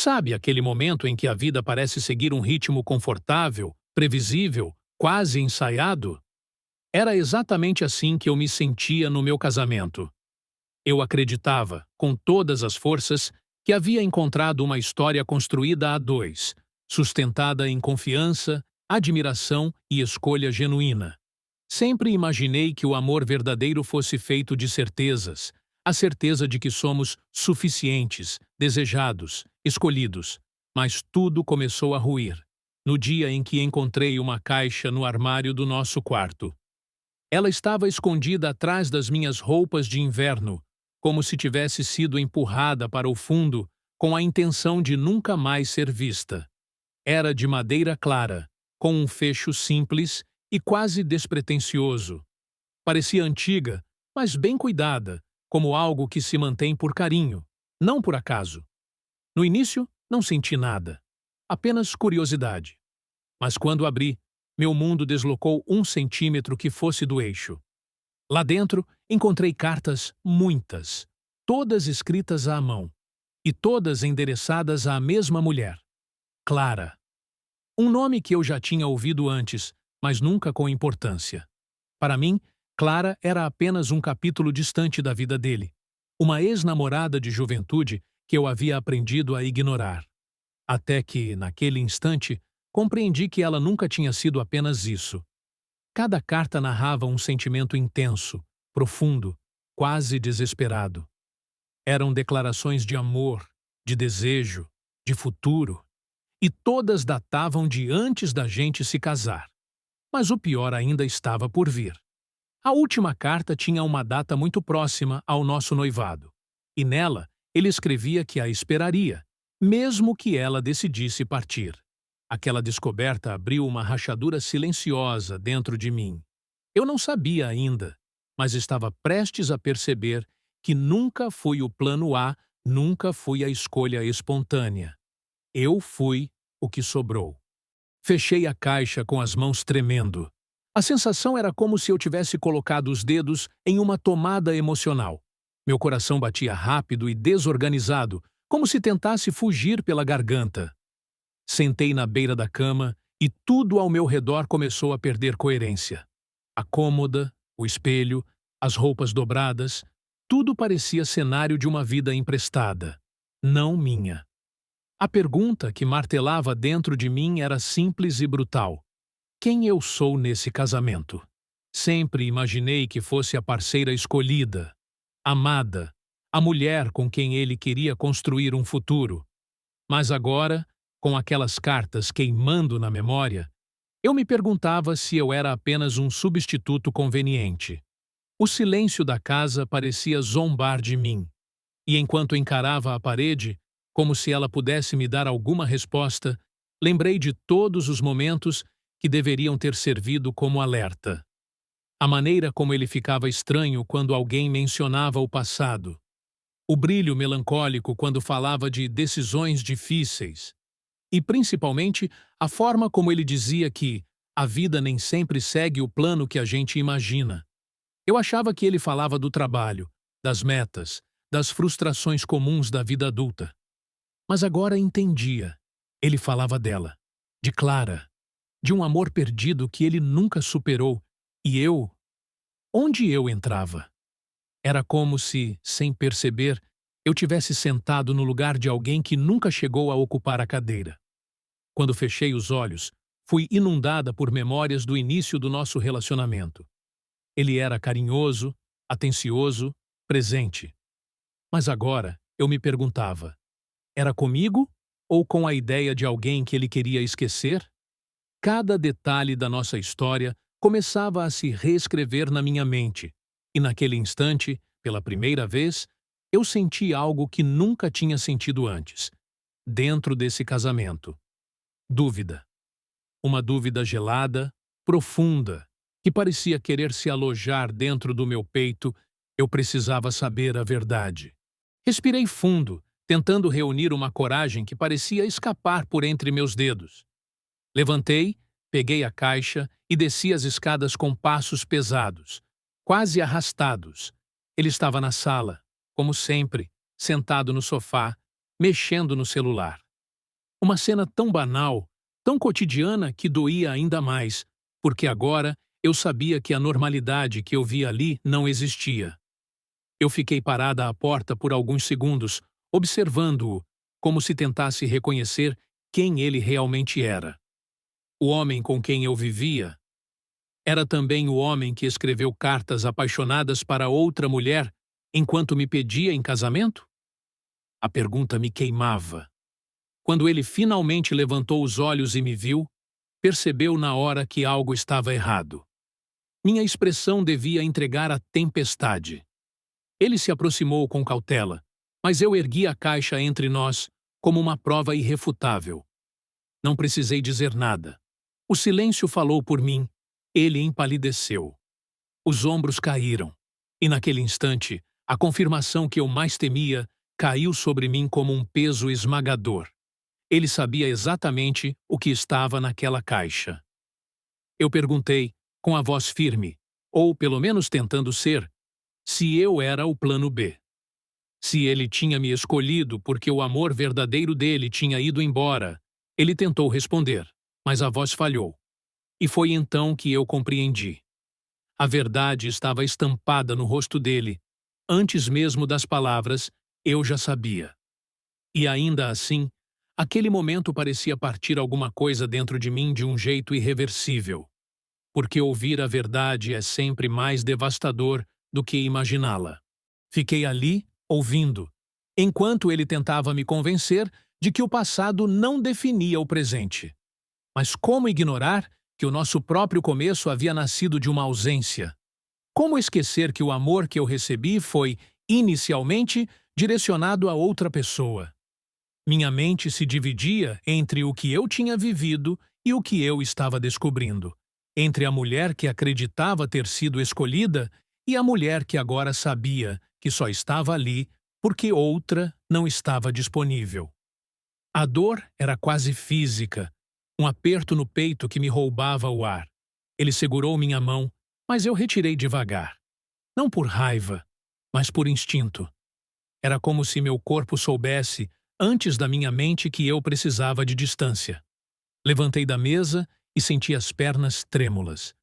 Sabe aquele momento em que a vida parece seguir um ritmo confortável, previsível, quase ensaiado? Era exatamente assim que eu me sentia no meu casamento. Eu acreditava, com todas as forças, que havia encontrado uma história construída a dois, sustentada em confiança, admiração e escolha genuína. Sempre imaginei que o amor verdadeiro fosse feito de certezas, a certeza de que somos suficientes, desejados, escolhidos. Mas tudo começou a ruir, no dia em que encontrei uma caixa no armário do nosso quarto. Ela estava escondida atrás das minhas roupas de inverno, como se tivesse sido empurrada para o fundo com a intenção de nunca mais ser vista. Era de madeira clara, com um fecho simples e quase despretensioso. Parecia antiga, mas bem cuidada, como algo que se mantém por carinho, não por acaso. No início, não senti nada, apenas curiosidade. Mas quando abri, meu mundo deslocou 1 centímetro que fosse do eixo. Lá dentro, encontrei cartas, muitas, todas escritas à mão, e todas endereçadas à mesma mulher, Clara. Um nome que eu já tinha ouvido antes, mas nunca com importância. Para mim, Clara era apenas um capítulo distante da vida dele, uma ex-namorada de juventude que eu havia aprendido a ignorar. Até que, naquele instante, compreendi que ela nunca tinha sido apenas isso. Cada carta narrava um sentimento intenso, profundo, quase desesperado. Eram declarações de amor, de desejo, de futuro, e todas datavam de antes da gente se casar. Mas o pior ainda estava por vir. A última carta tinha uma data muito próxima ao nosso noivado, e nela ele escrevia que a esperaria, mesmo que ela decidisse partir. Aquela descoberta abriu uma rachadura silenciosa dentro de mim. Eu não sabia ainda, mas estava prestes a perceber que nunca fui o plano A, nunca fui a escolha espontânea. Eu fui o que sobrou. Fechei a caixa com as mãos tremendo. A sensação era como se eu tivesse colocado os dedos em uma tomada emocional. Meu coração batia rápido e desorganizado, como se tentasse fugir pela garganta. Sentei na beira da cama e tudo ao meu redor começou a perder coerência. A cômoda, o espelho, as roupas dobradas, tudo parecia cenário de uma vida emprestada, não minha. A pergunta que martelava dentro de mim era simples e brutal. Quem eu sou nesse casamento? Sempre imaginei que fosse a parceira escolhida, amada, a mulher com quem ele queria construir um futuro. Mas agora, com aquelas cartas queimando na memória, eu me perguntava se eu era apenas um substituto conveniente. O silêncio da casa parecia zombar de mim, e enquanto encarava a parede, como se ela pudesse me dar alguma resposta, lembrei de todos os momentos que deveriam ter servido como alerta. A maneira como ele ficava estranho quando alguém mencionava o passado. O brilho melancólico quando falava de decisões difíceis. E, principalmente, a forma como ele dizia que a vida nem sempre segue o plano que a gente imagina. Eu achava que ele falava do trabalho, das metas, das frustrações comuns da vida adulta. Mas agora entendia. Ele falava dela, de Clara, de um amor perdido que ele nunca superou. E eu? Onde eu entrava? Era como se, sem perceber, eu tivesse sentado no lugar de alguém que nunca chegou a ocupar a cadeira. Quando fechei os olhos, fui inundada por memórias do início do nosso relacionamento. Ele era carinhoso, atencioso, presente. Mas agora eu me perguntava, era comigo ou com a ideia de alguém que ele queria esquecer? Cada detalhe da nossa história começava a se reescrever na minha mente, e naquele instante, pela primeira vez, eu senti algo que nunca tinha sentido antes, dentro desse casamento. Dúvida. Uma dúvida gelada, profunda, que parecia querer se alojar dentro do meu peito. Eu precisava saber a verdade. Respirei fundo, tentando reunir uma coragem que parecia escapar por entre meus dedos. Levantei, peguei a caixa e desci as escadas com passos pesados, quase arrastados. Ele estava na sala, como sempre, sentado no sofá, mexendo no celular. Uma cena tão banal, tão cotidiana que doía ainda mais, porque agora eu sabia que a normalidade que eu via ali não existia. Eu fiquei parada à porta por alguns segundos, observando-o, como se tentasse reconhecer quem ele realmente era. O homem com quem eu vivia era também o homem que escreveu cartas apaixonadas para outra mulher enquanto me pedia em casamento? A pergunta me queimava. Quando ele finalmente levantou os olhos e me viu, percebeu na hora que algo estava errado. Minha expressão devia entregar a tempestade. Ele se aproximou com cautela, mas eu ergui a caixa entre nós como uma prova irrefutável. Não precisei dizer nada. O silêncio falou por mim. Ele empalideceu. Os ombros caíram, e naquele instante, a confirmação que eu mais temia caiu sobre mim como um peso esmagador. Ele sabia exatamente o que estava naquela caixa. Eu perguntei, com a voz firme, ou pelo menos tentando ser, se eu era o plano B. Se ele tinha me escolhido porque o amor verdadeiro dele tinha ido embora. Ele tentou responder, mas a voz falhou. E foi então que eu compreendi. A verdade estava estampada no rosto dele. Antes mesmo das palavras, eu já sabia. E ainda assim, aquele momento parecia partir alguma coisa dentro de mim de um jeito irreversível. Porque ouvir a verdade é sempre mais devastador do que imaginá-la. Fiquei ali, ouvindo, enquanto ele tentava me convencer de que o passado não definia o presente. Mas como ignorar que o nosso próprio começo havia nascido de uma ausência? Como esquecer que o amor que eu recebi foi, inicialmente, direcionado a outra pessoa? Minha mente se dividia entre o que eu tinha vivido e o que eu estava descobrindo, entre a mulher que acreditava ter sido escolhida e a mulher que agora sabia que só estava ali porque outra não estava disponível. A dor era quase física, um aperto no peito que me roubava o ar. Ele segurou minha mão, mas eu retirei devagar. Não por raiva, mas por instinto. Era como se meu corpo soubesse, antes da minha mente, que eu precisava de distância. Levantei da mesa e senti as pernas trêmulas.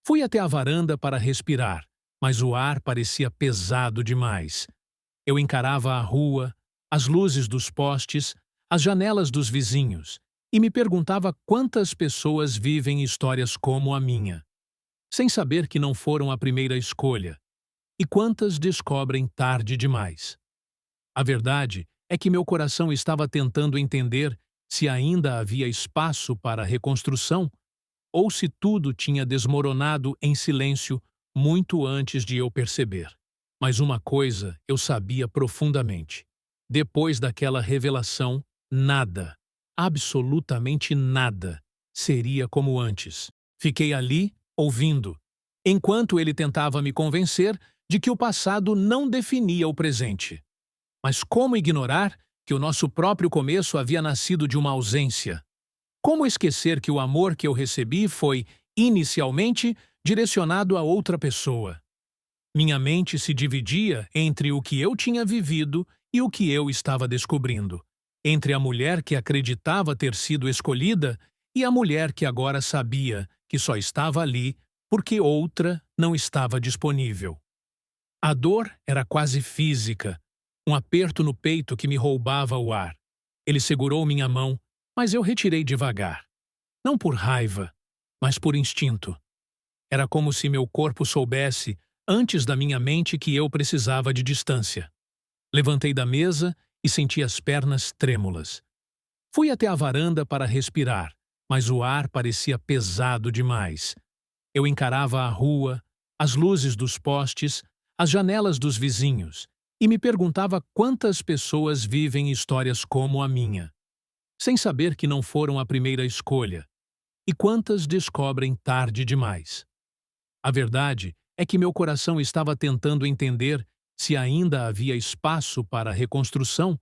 Fui até a varanda para respirar, mas o ar parecia pesado demais. Eu encarava a rua, as luzes dos postes, as janelas dos vizinhos, e me perguntava quantas pessoas vivem histórias como a minha, sem saber que não foram a primeira escolha, e quantas descobrem tarde demais. A verdade é que meu coração estava tentando entender se ainda havia espaço para reconstrução ou se tudo tinha desmoronado em silêncio muito antes de eu perceber. Mas uma coisa eu sabia profundamente. Depois daquela revelação, nada, absolutamente nada, seria como antes. Fiquei ali, ouvindo, enquanto ele tentava me convencer de que o passado não definia o presente. Mas como ignorar que o nosso próprio começo havia nascido de uma ausência? Como esquecer que o amor que eu recebi foi, inicialmente, direcionado a outra pessoa? Minha mente se dividia entre o que eu tinha vivido e o que eu estava descobrindo, entre a mulher que acreditava ter sido escolhida e a mulher que agora sabia que só estava ali porque outra não estava disponível. A dor era quase física, um aperto no peito que me roubava o ar. Ele segurou minha mão, mas eu retirei devagar. Não por raiva, mas por instinto. Era como se meu corpo soubesse, antes da minha mente, que eu precisava de distância. Levantei da mesa e senti as pernas trêmulas. Fui até a varanda para respirar, mas o ar parecia pesado demais. Eu encarava a rua, as luzes dos postes, as janelas dos vizinhos, e me perguntava quantas pessoas vivem histórias como a minha, sem saber que não foram a primeira escolha, e quantas descobrem tarde demais. A verdade é que meu coração estava tentando entender se ainda havia espaço para reconstrução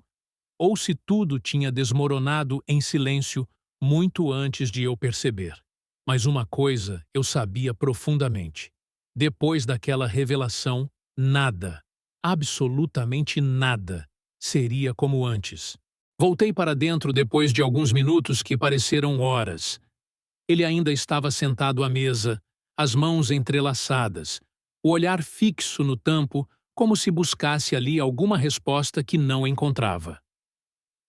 ou se tudo tinha desmoronado em silêncio muito antes de eu perceber. Mas uma coisa eu sabia profundamente. Depois daquela revelação, nada, absolutamente nada, seria como antes. Voltei para dentro depois de alguns minutos que pareceram horas. Ele ainda estava sentado à mesa, as mãos entrelaçadas, o olhar fixo no tampo, como se buscasse ali alguma resposta que não encontrava.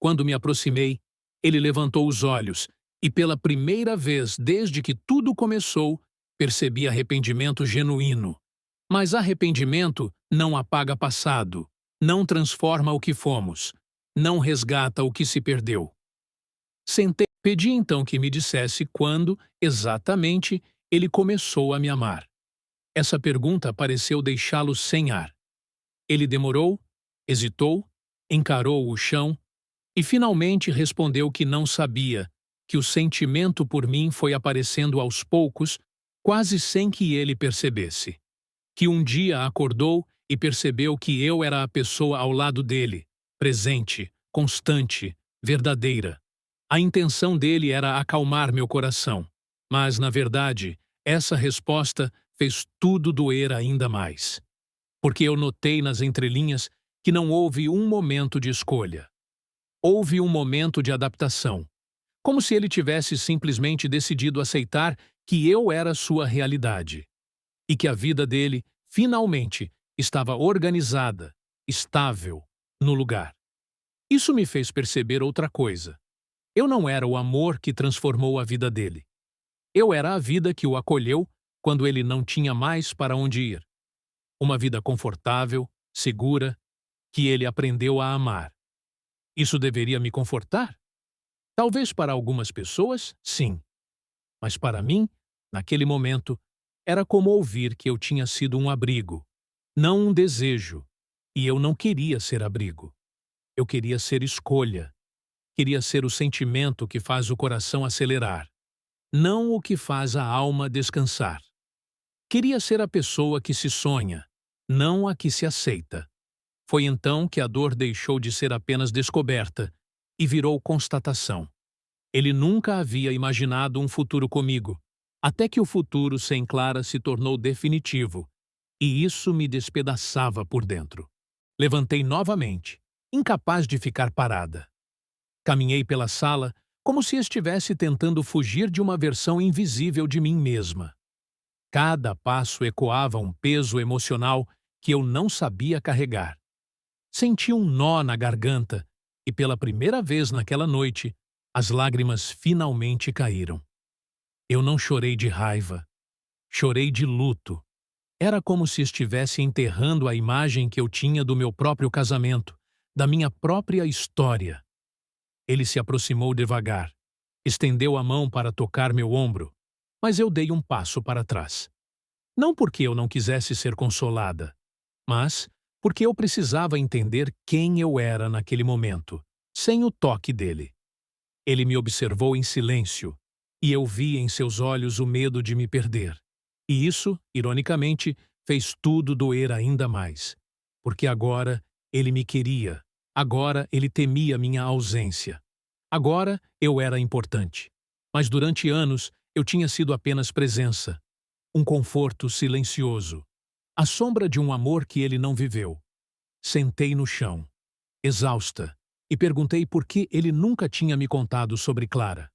Quando me aproximei, ele levantou os olhos e, pela primeira vez desde que tudo começou, percebi arrependimento genuíno. Mas arrependimento não apaga passado, não transforma o que fomos, não resgata o que se perdeu. Sentei, pedi então que me dissesse quando, exatamente, ele começou a me amar. Essa pergunta pareceu deixá-lo sem ar. Ele demorou, hesitou, encarou o chão e finalmente respondeu que não sabia, que o sentimento por mim foi aparecendo aos poucos, quase sem que ele percebesse. Que um dia acordou e percebeu que eu era a pessoa ao lado dele, presente, constante, verdadeira. A intenção dele era acalmar meu coração, mas, na verdade, essa resposta fez tudo doer ainda mais. Porque eu notei nas entrelinhas que não houve um momento de escolha. Houve um momento de adaptação, como se ele tivesse simplesmente decidido aceitar que eu era sua realidade e que a vida dele, finalmente, estava organizada, estável, no lugar. Isso me fez perceber outra coisa. Eu não era o amor que transformou a vida dele. Eu era a vida que o acolheu quando ele não tinha mais para onde ir. Uma vida confortável, segura, que ele aprendeu a amar. Isso deveria me confortar? Talvez para algumas pessoas, sim. Mas para mim, naquele momento, era como ouvir que eu tinha sido um abrigo, não um desejo, e eu não queria ser abrigo. Eu queria ser escolha. Queria ser o sentimento que faz o coração acelerar, não o que faz a alma descansar. Queria ser a pessoa que se sonha, não a que se aceita. Foi então que a dor deixou de ser apenas descoberta e virou constatação. Ele nunca havia imaginado um futuro comigo, até que o futuro sem Clara se tornou definitivo, e isso me despedaçava por dentro. Levantei novamente, incapaz de ficar parada. Caminhei pela sala como se estivesse tentando fugir de uma versão invisível de mim mesma. Cada passo ecoava um peso emocional que eu não sabia carregar. Senti um nó na garganta e, pela primeira vez naquela noite, as lágrimas finalmente caíram. Eu não chorei de raiva. Chorei de luto. Era como se estivesse enterrando a imagem que eu tinha do meu próprio casamento, da minha própria história. Ele se aproximou devagar, estendeu a mão para tocar meu ombro, mas eu dei um passo para trás. Não porque eu não quisesse ser consolada, mas porque eu precisava entender quem eu era naquele momento, sem o toque dele. Ele me observou em silêncio, e eu vi em seus olhos o medo de me perder. E isso, ironicamente, fez tudo doer ainda mais, porque agora ele me queria. Agora ele temia minha ausência. Agora eu era importante. Mas durante anos eu tinha sido apenas presença. Um conforto silencioso. A sombra de um amor que ele não viveu. Sentei no chão, exausta, e perguntei por que ele nunca tinha me contado sobre Clara.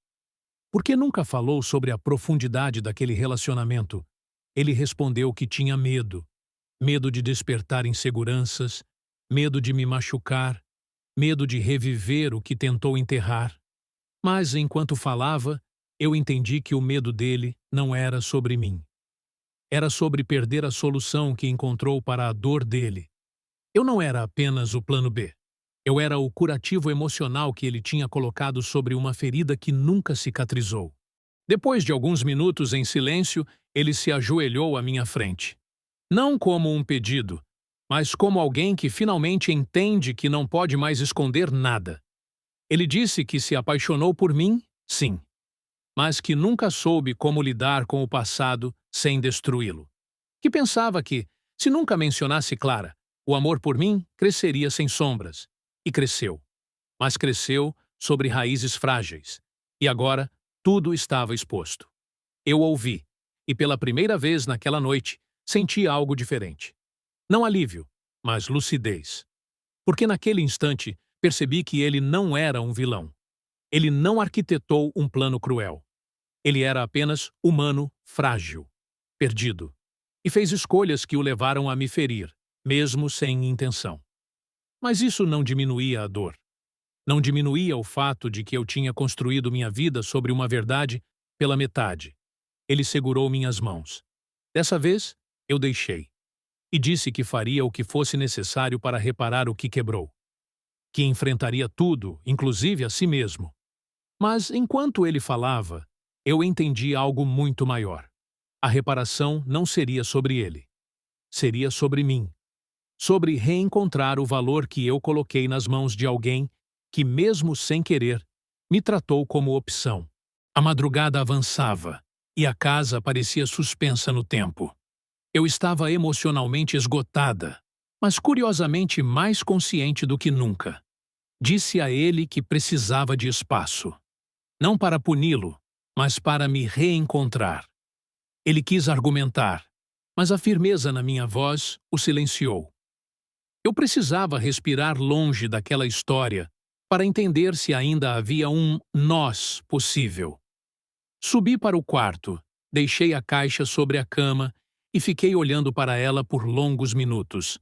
Por que nunca falou sobre a profundidade daquele relacionamento? Ele respondeu que tinha medo. Medo de despertar inseguranças, medo de me machucar, medo de reviver o que tentou enterrar. Mas, enquanto falava, eu entendi que o medo dele não era sobre mim. Era sobre perder a solução que encontrou para a dor dele. Eu não era apenas o plano B. Eu era o curativo emocional que ele tinha colocado sobre uma ferida que nunca cicatrizou. Depois de alguns minutos em silêncio, ele se ajoelhou à minha frente. Não como um pedido, mas como alguém que finalmente entende que não pode mais esconder nada. Ele disse que se apaixonou por mim, sim, mas que nunca soube como lidar com o passado sem destruí-lo. Que pensava que, se nunca mencionasse Clara, o amor por mim cresceria sem sombras. E cresceu. Mas cresceu sobre raízes frágeis. E agora tudo estava exposto. Eu ouvi, e pela primeira vez naquela noite, senti algo diferente. Não alívio, mas lucidez. Porque naquele instante, percebi que ele não era um vilão. Ele não arquitetou um plano cruel. Ele era apenas humano, frágil, perdido, e fez escolhas que o levaram a me ferir, mesmo sem intenção. Mas isso não diminuía a dor. Não diminuía o fato de que eu tinha construído minha vida sobre uma verdade pela metade. Ele segurou minhas mãos. Dessa vez, eu deixei. E disse que faria o que fosse necessário para reparar o que quebrou. Que enfrentaria tudo, inclusive a si mesmo. Mas, enquanto ele falava, eu entendi algo muito maior. A reparação não seria sobre ele. Seria sobre mim. Sobre reencontrar o valor que eu coloquei nas mãos de alguém que, mesmo sem querer, me tratou como opção. A madrugada avançava e a casa parecia suspensa no tempo. Eu estava emocionalmente esgotada, mas curiosamente mais consciente do que nunca. Disse a ele que precisava de espaço. Não para puni-lo, mas para me reencontrar. Ele quis argumentar, mas a firmeza na minha voz o silenciou. Eu precisava respirar longe daquela história para entender se ainda havia um nós possível. Subi para o quarto, deixei a caixa sobre a cama e fiquei olhando para ela por longos minutos.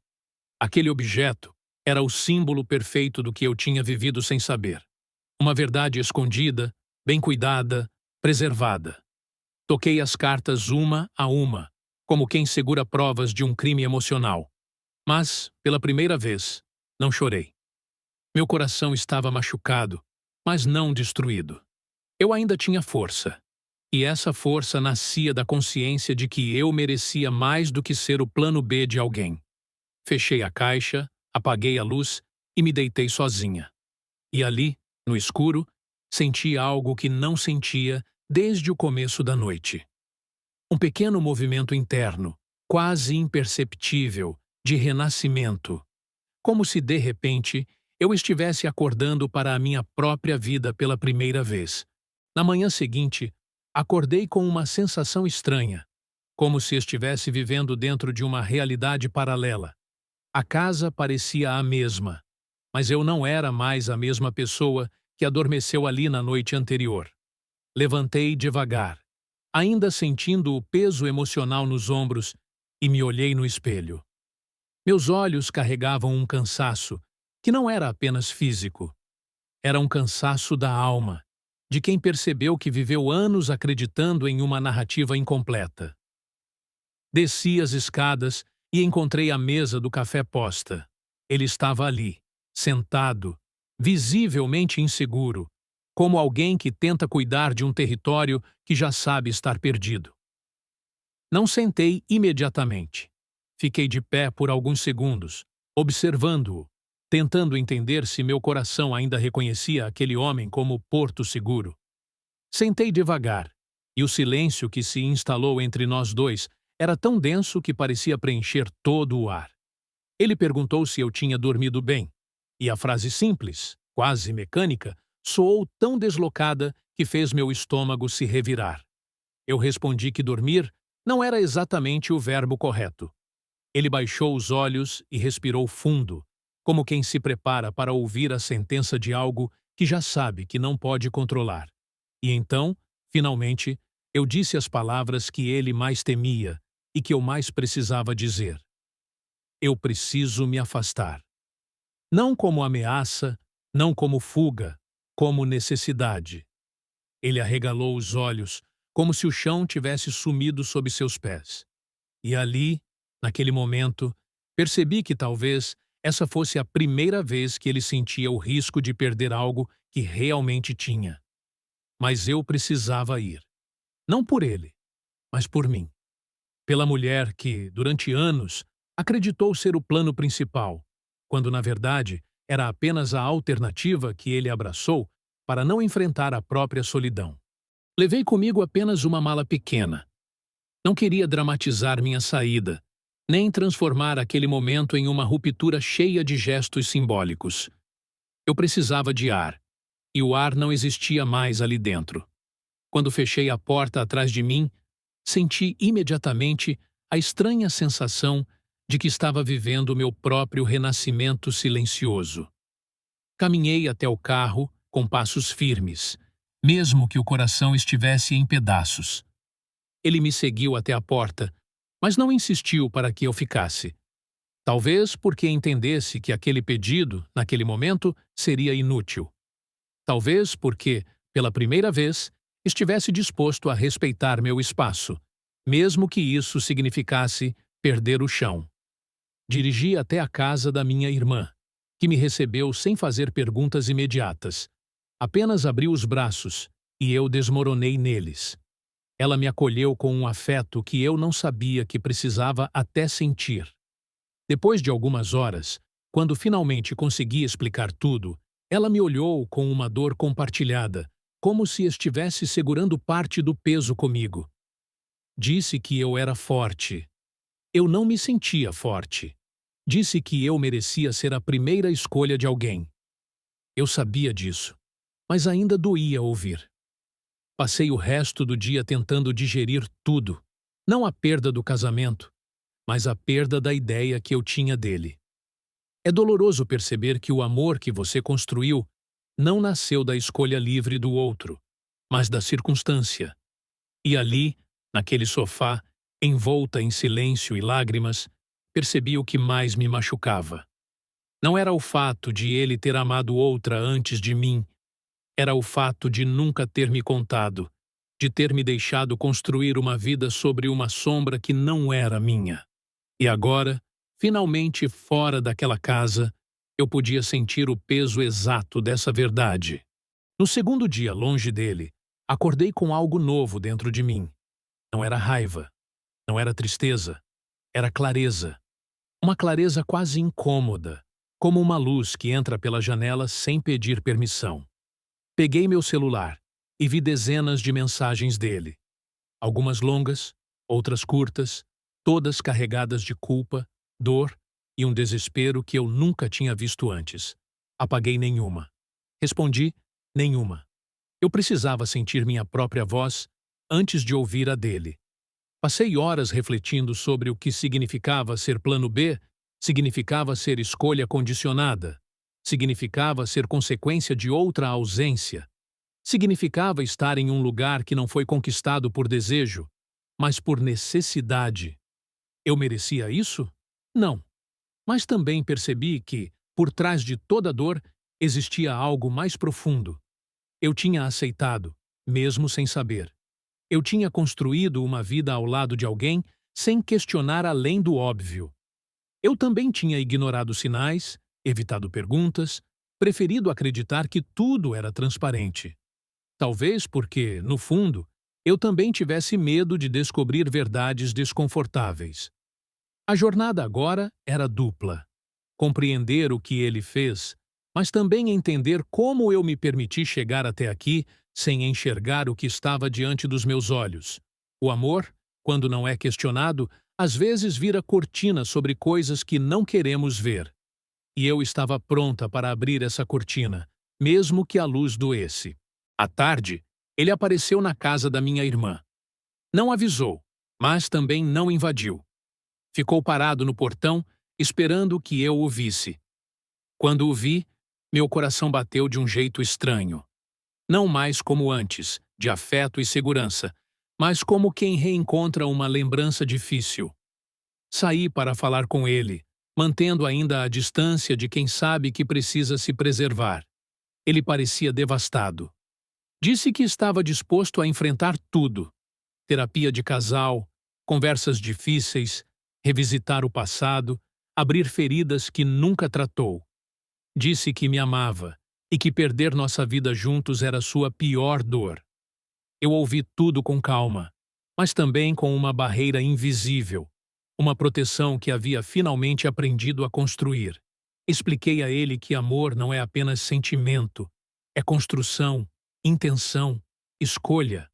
Aquele objeto era o símbolo perfeito do que eu tinha vivido sem saber. Uma verdade escondida, bem cuidada, preservada. Toquei as cartas uma a uma, como quem segura provas de um crime emocional. Mas, pela primeira vez, não chorei. Meu coração estava machucado, mas não destruído. Eu ainda tinha força. E essa força nascia da consciência de que eu merecia mais do que ser o plano B de alguém. Fechei a caixa, apaguei a luz e me deitei sozinha. E ali, no escuro, senti algo que não sentia desde o começo da noite. Um pequeno movimento interno, quase imperceptível, de renascimento. Como se, de repente, eu estivesse acordando para a minha própria vida pela primeira vez. Na manhã seguinte, acordei com uma sensação estranha, como se estivesse vivendo dentro de uma realidade paralela. A casa parecia a mesma, mas eu não era mais a mesma pessoa que adormeceu ali na noite anterior. Levantei devagar, ainda sentindo o peso emocional nos ombros, e me olhei no espelho. Meus olhos carregavam um cansaço que não era apenas físico. Era um cansaço da alma, de quem percebeu que viveu anos acreditando em uma narrativa incompleta. Desci as escadas e encontrei a mesa do café posta. Ele estava ali, sentado, visivelmente inseguro, como alguém que tenta cuidar de um território que já sabe estar perdido. Não sentei imediatamente. Fiquei de pé por alguns segundos, observando-o, tentando entender se meu coração ainda reconhecia aquele homem como porto seguro. Sentei devagar, e o silêncio que se instalou entre nós dois era tão denso que parecia preencher todo o ar. Ele perguntou se eu tinha dormido bem, e a frase simples, quase mecânica, soou tão deslocada que fez meu estômago se revirar. Eu respondi que dormir não era exatamente o verbo correto. Ele baixou os olhos e respirou fundo, como quem se prepara para ouvir a sentença de algo que já sabe que não pode controlar. E então, finalmente, eu disse as palavras que ele mais temia e que eu mais precisava dizer. Eu preciso me afastar. Não como ameaça, não como fuga, como necessidade. Ele arregalou os olhos, como se o chão tivesse sumido sob seus pés. E ali, naquele momento, percebi que talvez essa fosse a primeira vez que ele sentia o risco de perder algo que realmente tinha. Mas eu precisava ir. Não por ele, mas por mim. Pela mulher que, durante anos, acreditou ser o plano principal, quando na verdade era apenas a alternativa que ele abraçou para não enfrentar a própria solidão. Levei comigo apenas uma mala pequena. Não queria dramatizar minha saída, nem transformar aquele momento em uma ruptura cheia de gestos simbólicos. Eu precisava de ar, e o ar não existia mais ali dentro. Quando fechei a porta atrás de mim, senti imediatamente a estranha sensação de que estava vivendo o meu próprio renascimento silencioso. Caminhei até o carro com passos firmes, mesmo que o coração estivesse em pedaços. Ele me seguiu até a porta, mas não insistiu para que eu ficasse. Talvez porque entendesse que aquele pedido, naquele momento, seria inútil. Talvez porque, pela primeira vez, estivesse disposto a respeitar meu espaço, mesmo que isso significasse perder o chão. Dirigi até a casa da minha irmã, que me recebeu sem fazer perguntas imediatas. Apenas abriu os braços e eu desmoronei neles. Ela me acolheu com um afeto que eu não sabia que precisava até sentir. Depois de algumas horas, quando finalmente consegui explicar tudo, ela me olhou com uma dor compartilhada, como se estivesse segurando parte do peso comigo. Disse que eu era forte. Eu não me sentia forte. Disse que eu merecia ser a primeira escolha de alguém. Eu sabia disso, mas ainda doía ouvir. Passei o resto do dia tentando digerir tudo, não a perda do casamento, mas a perda da ideia que eu tinha dele. É doloroso perceber que o amor que você construiu não nasceu da escolha livre do outro, mas da circunstância. E ali, naquele sofá, envolta em silêncio e lágrimas, percebi o que mais me machucava. Não era o fato de ele ter amado outra antes de mim, era o fato de nunca ter me contado, de ter me deixado construir uma vida sobre uma sombra que não era minha. E agora, finalmente fora daquela casa, eu podia sentir o peso exato dessa verdade. No segundo dia longe dele, acordei com algo novo dentro de mim. Não era raiva, não era tristeza, era clareza. Uma clareza quase incômoda, como uma luz que entra pela janela sem pedir permissão. Peguei meu celular e vi dezenas de mensagens dele. Algumas longas, outras curtas, todas carregadas de culpa, dor e um desespero que eu nunca tinha visto antes. Apaguei nenhuma. Respondi, nenhuma. Eu precisava sentir minha própria voz antes de ouvir a dele. Passei horas refletindo sobre o que significava ser plano B, significava ser escolha condicionada, significava ser consequência de outra ausência, significava estar em um lugar que não foi conquistado por desejo, mas por necessidade. Eu merecia isso? Não. Mas também percebi que, por trás de toda dor, existia algo mais profundo. Eu tinha aceitado, mesmo sem saber. Eu tinha construído uma vida ao lado de alguém sem questionar além do óbvio. Eu também tinha ignorado sinais, evitado perguntas, preferido acreditar que tudo era transparente. Talvez porque, no fundo, eu também tivesse medo de descobrir verdades desconfortáveis. A jornada agora era dupla. Compreender o que ele fez, mas também entender como eu me permiti chegar até aqui sem enxergar o que estava diante dos meus olhos. O amor, quando não é questionado, às vezes vira cortina sobre coisas que não queremos ver. E eu estava pronta para abrir essa cortina, mesmo que a luz doesse. À tarde, ele apareceu na casa da minha irmã. Não avisou, mas também não invadiu. Ficou parado no portão, esperando que eu o visse. Quando o vi, meu coração bateu de um jeito estranho. Não mais como antes, de afeto e segurança, mas como quem reencontra uma lembrança difícil. Saí para falar com ele, mantendo ainda a distância de quem sabe que precisa se preservar. Ele parecia devastado. Disse que estava disposto a enfrentar tudo: terapia de casal, conversas difíceis, revisitar o passado, abrir feridas que nunca tratou. Disse que me amava e que perder nossa vida juntos era sua pior dor. Eu ouvi tudo com calma, mas também com uma barreira invisível, uma proteção que havia finalmente aprendido a construir. Expliquei a ele que amor não é apenas sentimento, é construção, intenção, escolha,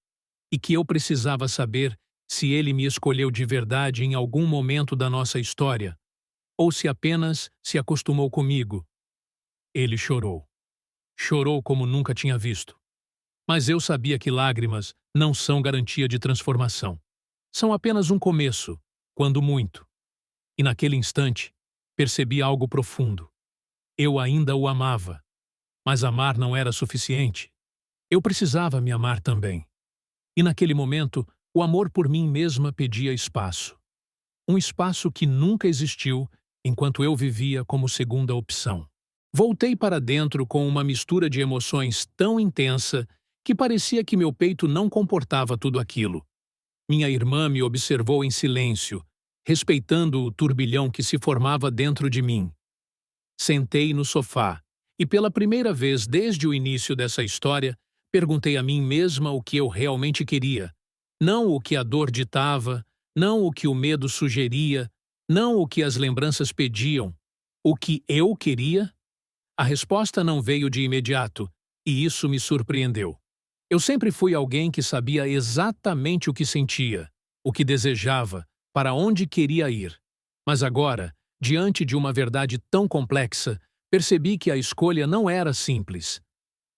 e que eu precisava saber se ele me escolheu de verdade em algum momento da nossa história, ou se apenas se acostumou comigo. Ele chorou. Chorou como nunca tinha visto. Mas eu sabia que lágrimas não são garantia de transformação. São apenas um começo, quando muito. E naquele instante, percebi algo profundo. Eu ainda o amava, Mas amar não era suficiente. Eu precisava me amar também. E naquele momento, o amor por mim mesma pedia espaço. Um espaço que nunca existiu enquanto eu vivia como segunda opção. Voltei para dentro com uma mistura de emoções tão intensa que parecia que meu peito não comportava tudo aquilo. Minha irmã me observou em silêncio, respeitando o turbilhão que se formava dentro de mim. Sentei no sofá e, pela primeira vez desde o início dessa história, perguntei a mim mesma o que eu realmente queria. Não o que a dor ditava, não o que o medo sugeria, não o que as lembranças pediam. O que eu queria? A resposta não veio de imediato, e isso me surpreendeu. Eu sempre fui alguém que sabia exatamente o que sentia, o que desejava, para onde queria ir. Mas agora, diante de uma verdade tão complexa, percebi que a escolha não era simples.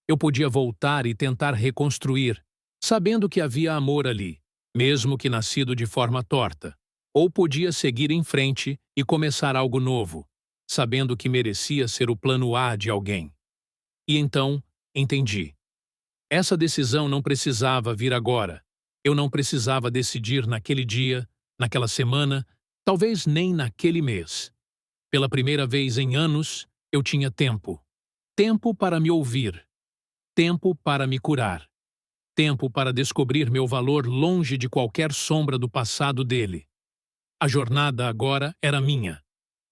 Eu podia voltar e tentar reconstruir, sabendo que havia amor ali, mesmo que nascido de forma torta. Ou podia seguir em frente e começar algo novo, sabendo que merecia ser o plano A de alguém. E então, entendi. Essa decisão não precisava vir agora. Eu não precisava decidir naquele dia, naquela semana, talvez nem naquele mês. Pela primeira vez em anos, eu tinha tempo. Tempo para me ouvir. Tempo para me curar. Tempo para descobrir meu valor longe de qualquer sombra do passado dele. A jornada agora era minha.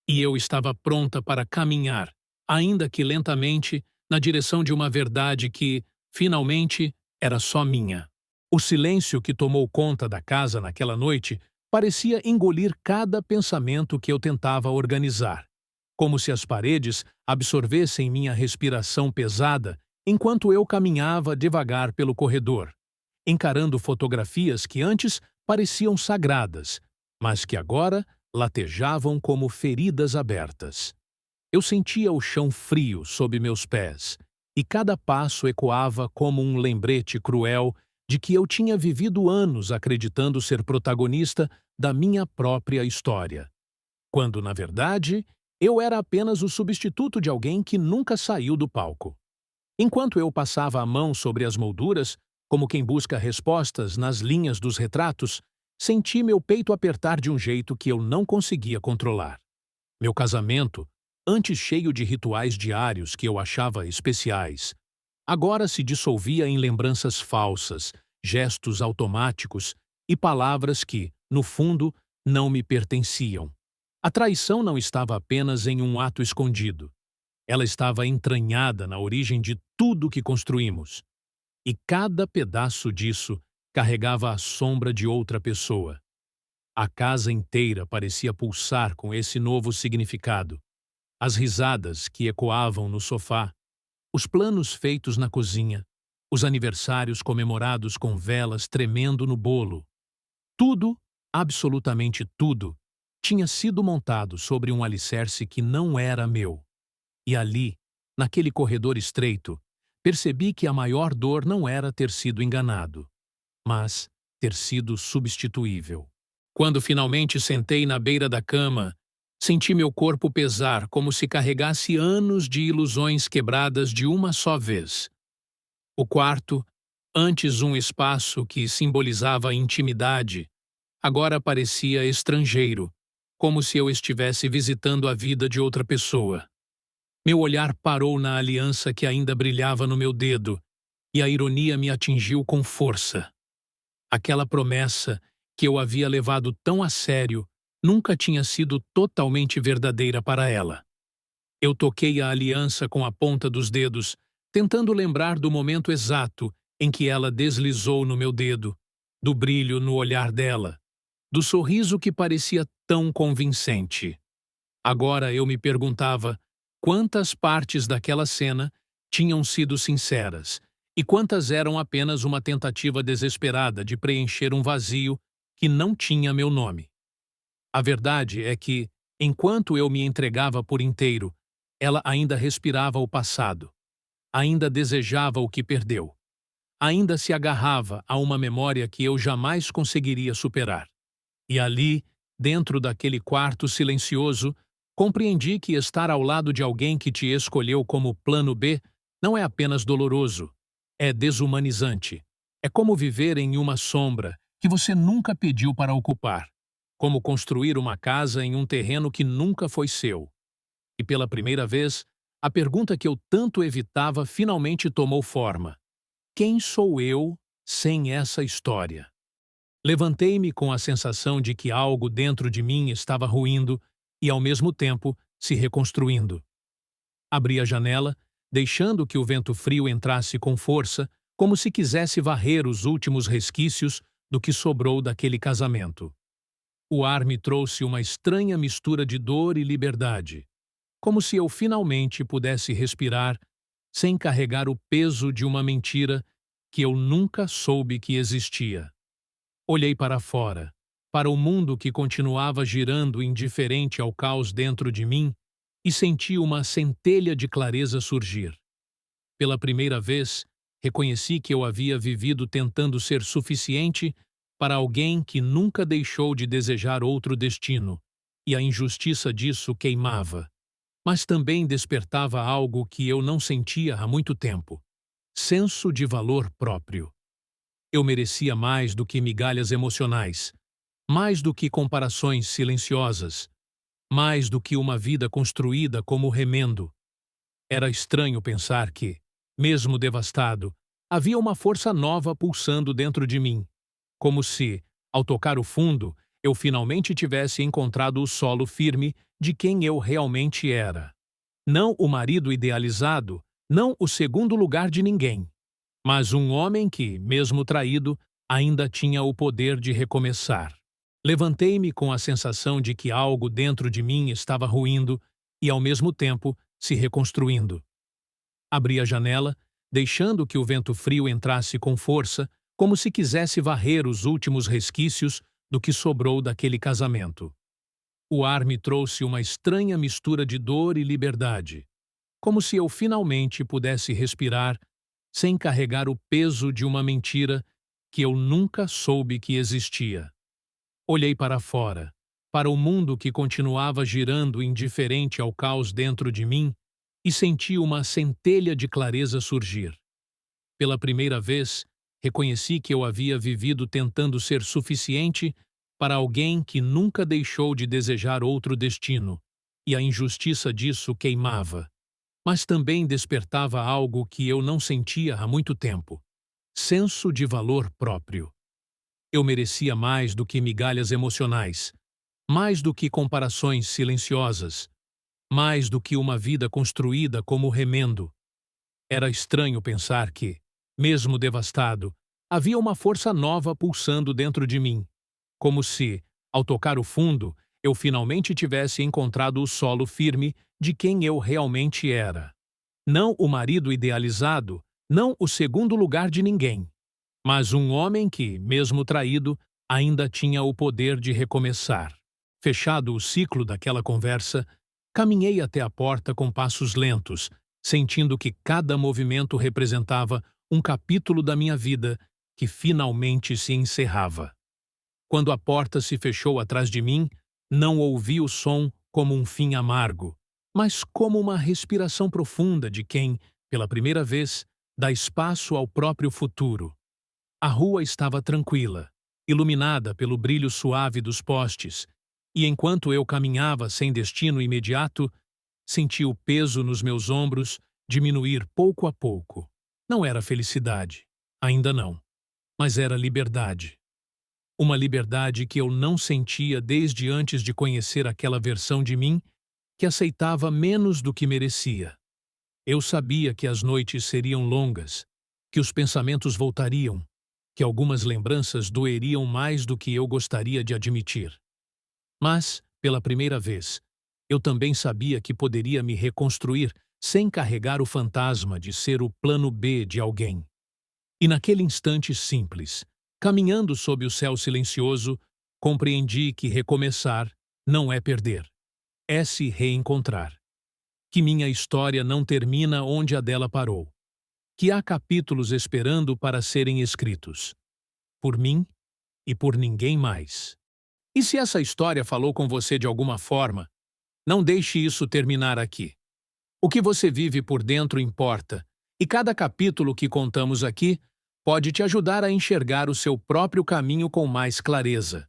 E eu estava pronta para caminhar, ainda que lentamente, na direção de uma verdade que, finalmente, era só minha. O silêncio que tomou conta da casa naquela noite parecia engolir cada pensamento que eu tentava organizar, como se as paredes absorvessem minha respiração pesada enquanto eu caminhava devagar pelo corredor, encarando fotografias que antes pareciam sagradas, mas que agora latejavam como feridas abertas. Eu sentia o chão frio sob meus pés, e cada passo ecoava como um lembrete cruel de que eu tinha vivido anos acreditando ser protagonista da minha própria história, quando, na verdade, eu era apenas o substituto de alguém que nunca saiu do palco. Enquanto eu passava a mão sobre as molduras, como quem busca respostas nas linhas dos retratos, senti meu peito apertar de um jeito que eu não conseguia controlar. Meu casamento, antes cheio de rituais diários que eu achava especiais, agora se dissolvia em lembranças falsas, gestos automáticos e palavras que, no fundo, não me pertenciam. A traição não estava apenas em um ato escondido. Ela estava entranhada na origem de tudo que construímos. E cada pedaço disso carregava a sombra de outra pessoa. A casa inteira parecia pulsar com esse novo significado. As risadas que ecoavam no sofá, os planos feitos na cozinha, os aniversários comemorados com velas tremendo no bolo. Tudo, absolutamente tudo, tinha sido montado sobre um alicerce que não era meu. E ali, naquele corredor estreito, percebi que a maior dor não era ter sido enganado, mas ter sido substituível. Quando finalmente sentei na beira da cama, senti meu corpo pesar como se carregasse anos de ilusões quebradas de uma só vez. O quarto, antes um espaço que simbolizava a intimidade, agora parecia estrangeiro, como se eu estivesse visitando a vida de outra pessoa. Meu olhar parou na aliança que ainda brilhava no meu dedo, e a ironia me atingiu com força. Aquela promessa que eu havia levado tão a sério nunca tinha sido totalmente verdadeira para ela. Eu toquei a aliança com a ponta dos dedos, tentando lembrar do momento exato em que ela deslizou no meu dedo, do brilho no olhar dela, do sorriso que parecia tão convincente. Agora eu me perguntava quantas partes daquela cena tinham sido sinceras e quantas eram apenas uma tentativa desesperada de preencher um vazio que não tinha meu nome. A verdade é que, enquanto eu me entregava por inteiro, ela ainda respirava o passado, ainda desejava o que perdeu, ainda se agarrava a uma memória que eu jamais conseguiria superar. E ali, dentro daquele quarto silencioso, compreendi que estar ao lado de alguém que te escolheu como plano B Não é apenas doloroso, é desumanizante. É como viver em uma sombra que você nunca pediu para ocupar, como construir uma casa em um terreno que nunca foi seu. E pela primeira vez, a pergunta que eu tanto evitava finalmente tomou forma. Quem sou eu sem essa história? Levantei-me com a sensação de que algo dentro de mim estava ruindo e, ao mesmo tempo, se reconstruindo. Abri a janela, deixando que o vento frio entrasse com força, como se quisesse varrer os últimos resquícios do que sobrou daquele casamento. O ar me trouxe uma estranha mistura de dor e liberdade, como se eu finalmente pudesse respirar sem carregar o peso de uma mentira que eu nunca soube que existia. Olhei para fora, para o mundo que continuava girando indiferente ao caos dentro de mim, e senti uma centelha de clareza surgir. Pela primeira vez, reconheci que eu havia vivido tentando ser suficiente para alguém que nunca deixou de desejar outro destino, e a injustiça disso queimava. Mas também despertava algo que eu não sentia há muito tempo: senso de valor próprio. Eu merecia mais do que migalhas emocionais, mais do que comparações silenciosas, mais do que uma vida construída como remendo. Era estranho pensar que, mesmo devastado, havia uma força nova pulsando dentro de mim, como se, ao tocar o fundo, eu finalmente tivesse encontrado o solo firme de quem eu realmente era. Não o marido idealizado, não o segundo lugar de ninguém, mas um homem que, mesmo traído, ainda tinha o poder de recomeçar. Levantei-me com a sensação de que algo dentro de mim estava ruindo e, ao mesmo tempo, se reconstruindo. Abri a janela, deixando que o vento frio entrasse com força, como se quisesse varrer os últimos resquícios do que sobrou daquele casamento. O ar me trouxe uma estranha mistura de dor e liberdade, como se eu finalmente pudesse respirar sem carregar o peso de uma mentira que eu nunca soube que existia. Olhei para fora, para o mundo que continuava girando indiferente ao caos dentro de mim, e senti uma centelha de clareza surgir. Pela primeira vez, reconheci que eu havia vivido tentando ser suficiente para alguém que nunca deixou de desejar outro destino, e a injustiça disso queimava. Mas também despertava algo que eu não sentia há muito tempo: senso de valor próprio. Eu merecia mais do que migalhas emocionais, mais do que comparações silenciosas, mais do que uma vida construída como remendo. Era estranho pensar que, mesmo devastado, havia uma força nova pulsando dentro de mim, como se, ao tocar o fundo, eu finalmente tivesse encontrado o solo firme de quem eu realmente era. Não o marido idealizado, não o segundo lugar de ninguém, mas um homem que, mesmo traído, ainda tinha o poder de recomeçar. Fechado o ciclo daquela conversa, caminhei até a porta com passos lentos, sentindo que cada movimento representava um capítulo da minha vida que finalmente se encerrava. Quando a porta se fechou atrás de mim, não ouvi o som como um fim amargo, mas como uma respiração profunda de quem, pela primeira vez, dá espaço ao próprio futuro. A rua estava tranquila, iluminada pelo brilho suave dos postes, e enquanto eu caminhava sem destino imediato, senti o peso nos meus ombros diminuir pouco a pouco. Não era felicidade, ainda não, mas era liberdade. Uma liberdade que eu não sentia desde antes de conhecer aquela versão de mim que aceitava menos do que merecia. Eu sabia que as noites seriam longas, que os pensamentos voltariam, que algumas lembranças doeriam mais do que eu gostaria de admitir. Mas, pela primeira vez, eu também sabia que poderia me reconstruir sem carregar o fantasma de ser o plano B de alguém. E naquele instante simples, caminhando sob o céu silencioso, compreendi que recomeçar não é perder, é se reencontrar. Que minha história não termina onde a dela parou. Que há capítulos esperando para serem escritos. Por mim e por ninguém mais. E se essa história falou com você de alguma forma, não deixe isso terminar aqui. O que você vive por dentro importa, E cada capítulo que contamos aqui pode te ajudar a enxergar o seu próprio caminho com mais clareza.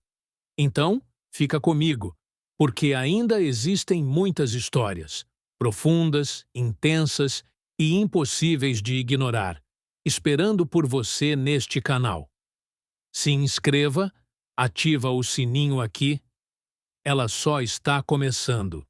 Então, fica comigo, porque ainda existem muitas histórias, profundas, intensas e impossíveis de ignorar, esperando por você neste canal. Se inscreva, ativa o sininho aqui. Ela só está começando.